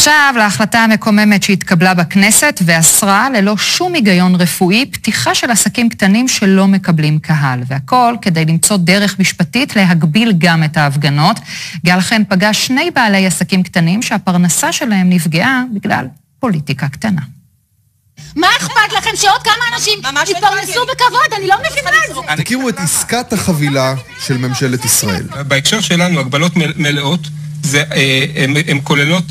ועכשיו להחלטה המקוממת שהתקבלה בכנסת ואסרה ללא שום היגיון רפואי פתיחה של עסקים קטנים שלא מקבלים קהל. והכל כדי למצוא דרך משפטית להגביל גם את ההפגנות. גל חן פגש שני בעלי עסקים קטנים שהפרנסה שלהם נפגעה בגלל פוליטיקה קטנה. מה אכפת לכם שעוד כמה אנשים יתפרנסו בכבוד? אני לא מבינה את זה. תכירו את עסקת החבילה של ממשלת ישראל. בהקשר שלנו, הגבלות מלאות, הן כוללות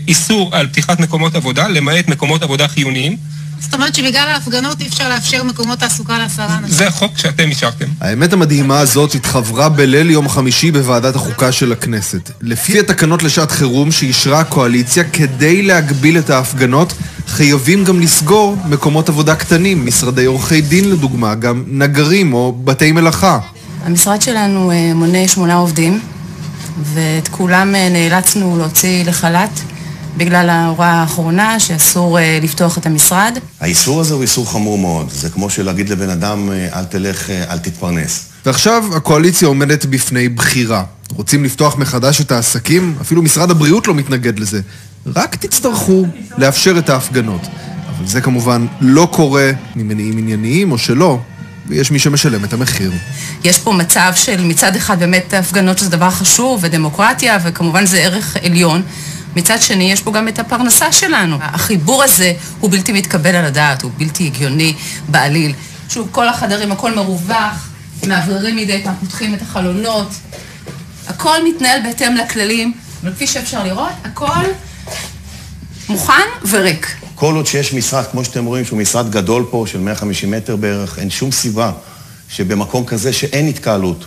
איסור על פתיחת מקומות עבודה, למעט מקומות עבודה חיוניים. זאת אומרת שבגלל ההפגנות אי אפשר לאפשר מקומות תעסוקה ל10 אנשים. זה החוק שאתם אישרתם. האמת המדהימה הזאת התחברה בליל יום חמישי בוועדת החוקה של הכנסת. לפי התקנות לשעת חירום שאישרה הקואליציה, כדי להגביל את ההפגנות, חייבים גם לסגור מקומות עבודה קטנים, משרדי עורכי דין לדוגמה, גם נגרים או בתי מלאכה. המשרד שלנו מונה 8 עובדים, ואת כולם נאלצנו להוציא לחל"ת בגלל ההוראה האחרונה שאסור לפתוח את המשרד. האיסור הזה הוא איסור חמור מאוד. זה כמו שלהגיד לבן אדם, אל תלך, אל תתפרנס. ועכשיו הקואליציה עומדת בפני בחירה. רוצים לפתוח מחדש את העסקים? אפילו משרד הבריאות לא מתנגד לזה. רק תצטרכו לאפשר את ההפגנות. אבל זה כמובן לא קורה ממניעים ענייניים או שלא. ויש מי שמשלם את המחיר. יש פה מצב של מצד אחד באמת הפגנות שזה דבר חשוב ודמוקרטיה, וכמובן זה ערך עליון. מצד שני יש פה גם את הפרנסה שלנו. החיבור הזה הוא בלתי מתקבל על הדעת, הוא בלתי הגיוני בעליל. שוב, כל החדרים, הכל מרווח, מעבררים מדי פעם, פותחים את החלונות. הכל מתנהל בהתאם לכללים, אבל כפי שאפשר לראות, הכל מוכן וריק. כל עוד שיש משרד, כמו שאתם רואים, שהוא משרד גדול פה, של 150 מטר בערך, אין שום סיבה שבמקום כזה שאין התקהלות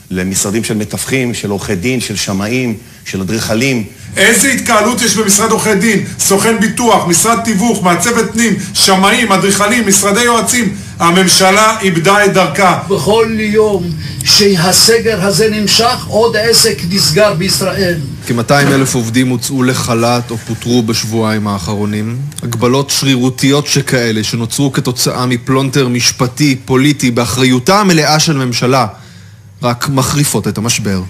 למשרדים של מתווכים, של עורכי דין, של שמאים, של אדריכלים. איזה התקהלות יש במשרד עורכי דין? סוכן ביטוח, משרד תיווך, מעצבת פנים, שמאים, אדריכלים, משרדי יועצים. הממשלה איבדה את דרכה. בכל יום שהסגר הזה נמשך, עוד עסק נסגר בישראל. כ-200,000 עובדים הוצאו לחל"ת או פוטרו בשבועיים האחרונים. הגבלות שרירותיות שכאלה שנוצרו כתוצאה מפלונטר משפטי, פוליטי, באחריותה המלאה של ממשלה, רק מחריפות את המשבר.